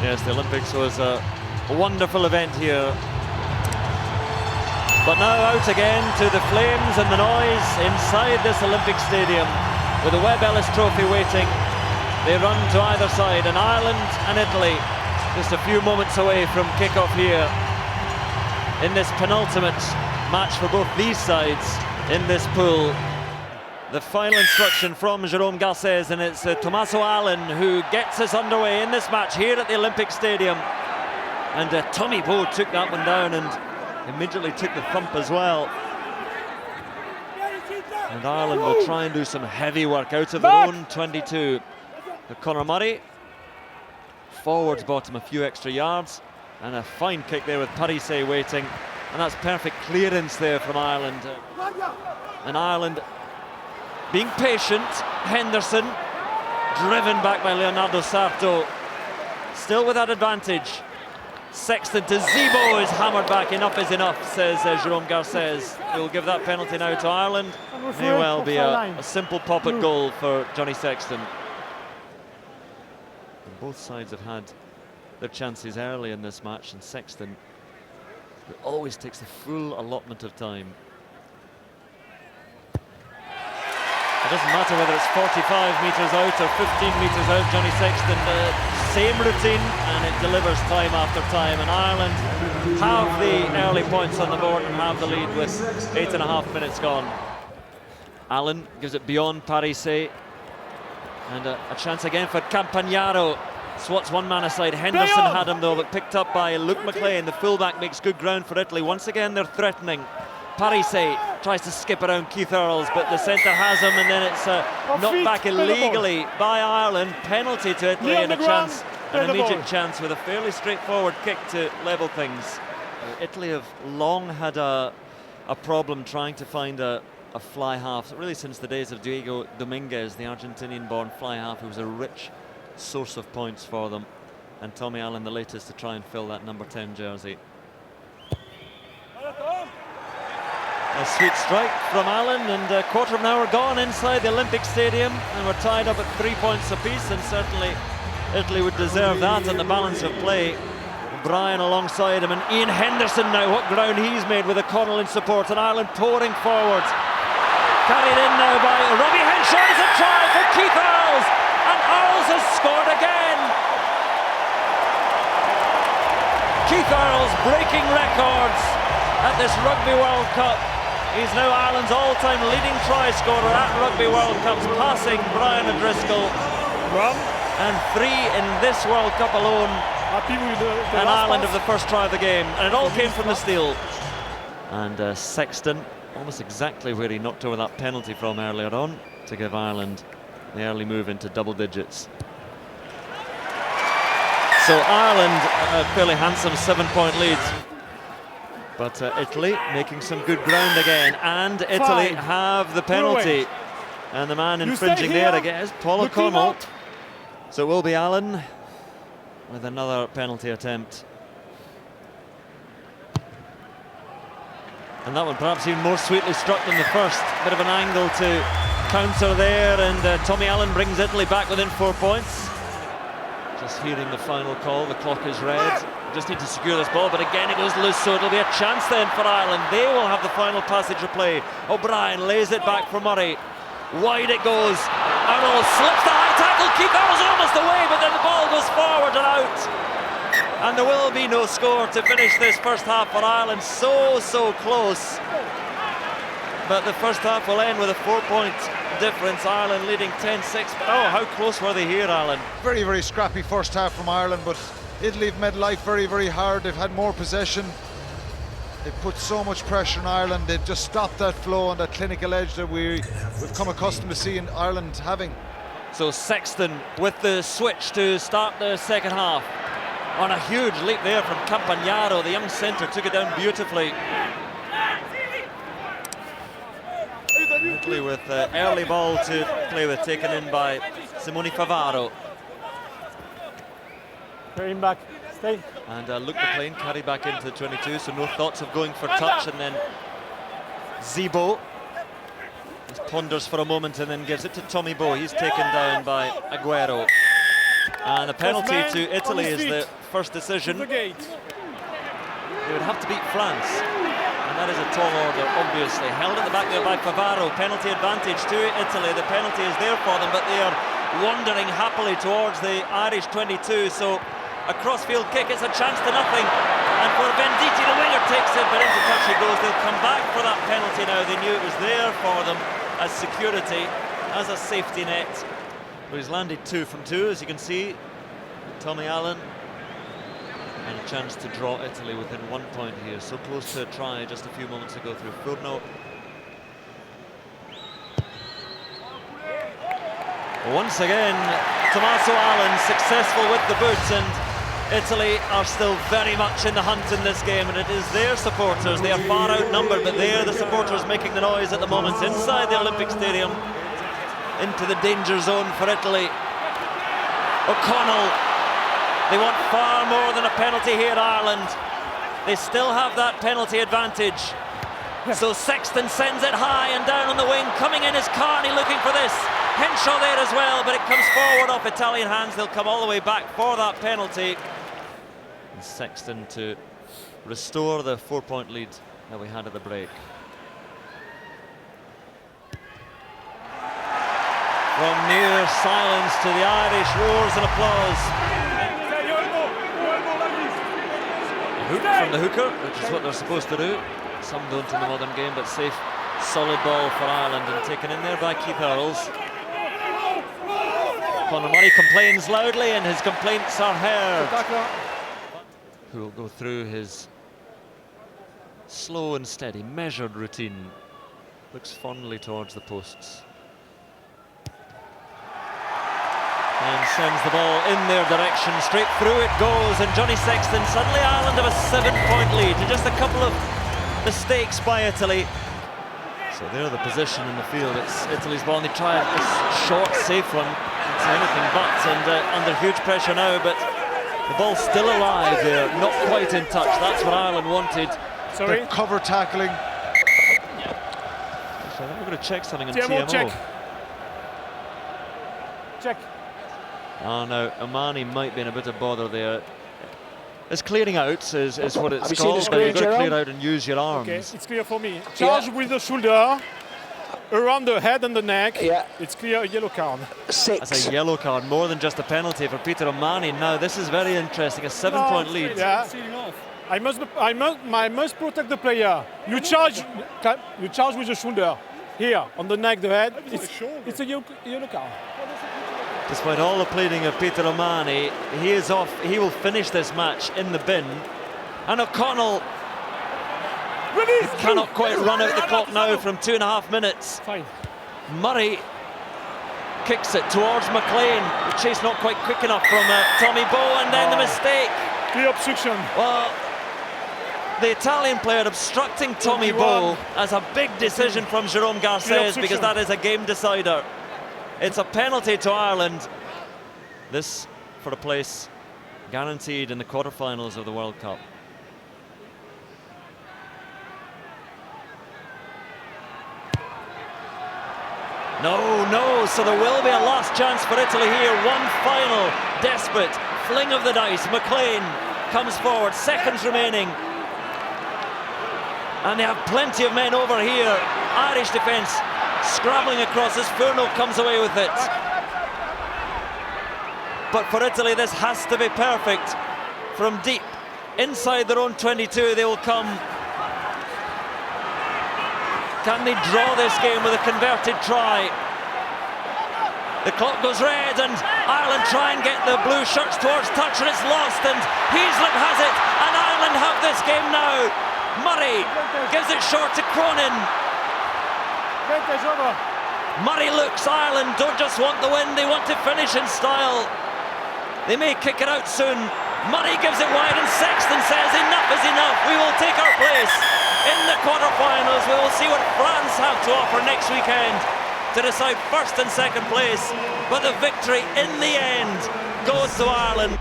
Yes, the Olympics was a wonderful event here. But now out again to the flames and the noise inside this Olympic stadium with the Webb Ellis Trophy waiting. They run to either side, and Ireland and Italy just a few moments away from kick-off here in this penultimate match for both these sides in this pool. The final instruction from Jerome Garces, and it's Tommaso Allen who gets us underway in this match here at the Olympic Stadium. And Tommy Bowe took that one down and immediately took the thump as well. And Ireland will try and do some heavy work out of their own 22. Conor Murray, forwards bottom a few extra yards, and a fine kick there with Parise waiting. And that's perfect clearance there from Ireland. And Ireland being patient. Henderson driven back by Leonardo Sarto, still with that advantage. Sexton to Zebo is hammered back. Enough is enough, says Jerome Garces. He will give that penalty now to Ireland. May well be a simple pop-at goal for Johnny Sexton. And both sides have had their chances early in this match, and Sexton always takes the full allotment of time. It doesn't matter whether it's 45 metres out or 15 metres out, Johnny Sexton, same routine, and it delivers time after time. And Ireland have the early points on the board and have the lead with 8.5 minutes gone. Allen gives it beyond Parise, and a chance again for Campagnaro. Swats one man aside. Henderson had him though, but picked up by Luke McLean. The fullback makes good ground for Italy. Once again they're threatening. Parise tries to skip around Keith Earls, but the centre has him, and then it's knocked back illegally by Ireland. Penalty to Italy, and an immediate chance with a fairly straightforward kick to level things. Italy have long had a problem trying to find a fly half, really since the days of Diego Dominguez, the Argentinian-born fly half, who was a rich source of points for them. And Tommy Allen, the latest to try and fill that number 10 jersey. A sweet strike from Allen, and a quarter of an hour gone inside the Olympic Stadium, and we're tied up at 3 points apiece, and certainly Italy would deserve that and the balance of play. O'Brien alongside him, and Ian Henderson now, what ground he's made with O'Connell in support, and Ireland pouring forward. Carried in now by Robbie Henshaw. Is a try for Keith Earls, and Earls has scored again. Keith Earls breaking records at this Rugby World Cup. He's now Ireland's all-time leading try scorer at Rugby World Cups, passing Brian O'Driscoll. And 3 in this World Cup alone. And Ireland of the first try of the game. And it all came from the steal. And Sexton, almost exactly where he knocked over that penalty from earlier on, to give Ireland the early move into double digits. So Ireland, a fairly handsome 7-point lead. But Italy making some good ground again, and Italy have the penalty. And the man infringing there again is Paul O'Connell. So it will be Allen with another penalty attempt. And that one perhaps even more sweetly struck than the first. Bit of an angle to counter there, and Tommy Allen brings Italy back within 4 points. Just hearing the final call, the clock is red. Just need to secure this ball, but again it goes loose, so it'll be a chance then for Ireland. They will have the final passage of play. O'Brien lays it back for Murray. Wide it goes. Earl slips the high tackle. Keith Earls almost away, but then the ball goes forward and out. And there will be no score to finish this first half for Ireland. So close. But the first half will end with a 4-point difference. Ireland leading 10-6. Oh, how close were they here, Alan? Very, very scrappy first half from Ireland, but Italy have made life very, very hard. They've had more possession. They've put so much pressure on Ireland. They've just stopped that flow and that clinical edge that we've come accustomed to seeing Ireland having. So Sexton with the switch to start the second half. On a huge leap there from Campagnaro. The young centre took it down beautifully. Italy with early ball to play with, taken in by Simone Favaro. Him back, stay. And Luke McLean carried back into the 22, so no thoughts of going for touch. And then Zebo just ponders for a moment and then gives it to Tommy Bowe. He's taken down by Aguero. And the penalty to Italy is the first decision. They would have to beat France. And that is a tall order, obviously. Held at the back there by Favaro. Penalty advantage to Italy. The penalty is there for them, but they are wandering happily towards the Irish 22. So a crossfield kick, it's a chance to nothing. And for Venditti, the winger takes it, but into touch he goes. They'll come back for that penalty now. They knew it was there for them as security, as a safety net. But he's landed 2 from 2, as you can see. Tommy Allen. And a chance to draw Italy within 1 point here. So close to a try just a few moments ago through Furno. Once again, Tommaso Allen successful with the boots, and Italy are still very much in the hunt in this game, and it is their supporters. They are far outnumbered, but they are the supporters making the noise at the moment inside the Olympic Stadium. Into the danger zone for Italy. O'Connell. They want far more than a penalty here, Ireland. They still have that penalty advantage. So Sexton sends it high and down on the wing. Coming in is Carney looking for this. Henshaw there as well, but it comes forward off Italian hands. They'll come all the way back for that penalty. And Sexton to restore the 4-point lead that we had at the break. From near silence to the Irish roars and applause. A hook from the hooker, which is what they're supposed to do. Some don't in the modern game, but safe, solid ball for Ireland, and taken in there by Keith Earls. Conor Murray complains loudly, and his complaints are heard. Who will go through his slow and steady, measured routine. Looks fondly towards the posts. And sends the ball in their direction, straight through it goes, and Johnny Sexton, suddenly Ireland have a 7-point lead to just a couple of mistakes by Italy. So they're the position in the field, it's Italy's ball, and they try a short, safe one, it's anything but, and under huge pressure now, but the ball's still alive there, not quite in touch. That's what Ireland wanted. Sorry? The cover tackling. Actually, I think we're going to check something on TMO. Check. Oh no, Omani might be in a bit of bother there. It's clearing out is what it's called, but you've got to clear out and use your arms. Okay, it's clear for me. Charge with the shoulder, around the head and the neck. Yeah. It's clear, yellow card. 6. That's a yellow card, more than just a penalty for Peter Omani. Now this is very interesting, a 7-point lead. Yeah. I must protect the player. You charge with the shoulder. Here, on the neck, the head. It's a yellow card. Despite all the pleading of Peter Omani, he is off. He will finish this match in the bin. And O'Connell cannot quite run out the clock now from 2.5 minutes. Fine. Murray kicks it towards McLean. The chase not quite quick enough from Tommy Bowe, and then the mistake. Clear obstruction. Well, the Italian player obstructing Tommy Bowe as a big decision from Jérôme Garcés, because that is a game decider. It's a penalty to Ireland. This for a place guaranteed in the quarterfinals of the World Cup. No, so there will be a last chance for Italy here. One final desperate fling of the dice. McLean comes forward, seconds remaining. And they have plenty of men over here. Irish defence scrabbling across as Furno comes away with it. But for Italy, this has to be perfect. From deep inside their own 22, they will come. Can they draw this game with a converted try? The clock goes red, and Ireland try and get the blue shirts towards touch, and it's lost, and Heaslip has it, and Ireland have this game now. Murray gives it short to Cronin. Murray looks, Ireland don't just want the win, they want to finish in style. They may kick it out soon. Murray gives it wide, and Sexton says enough is enough. We will take our place in the quarterfinals. We will see what France have to offer next weekend to decide first and second place. But the victory in the end goes to Ireland.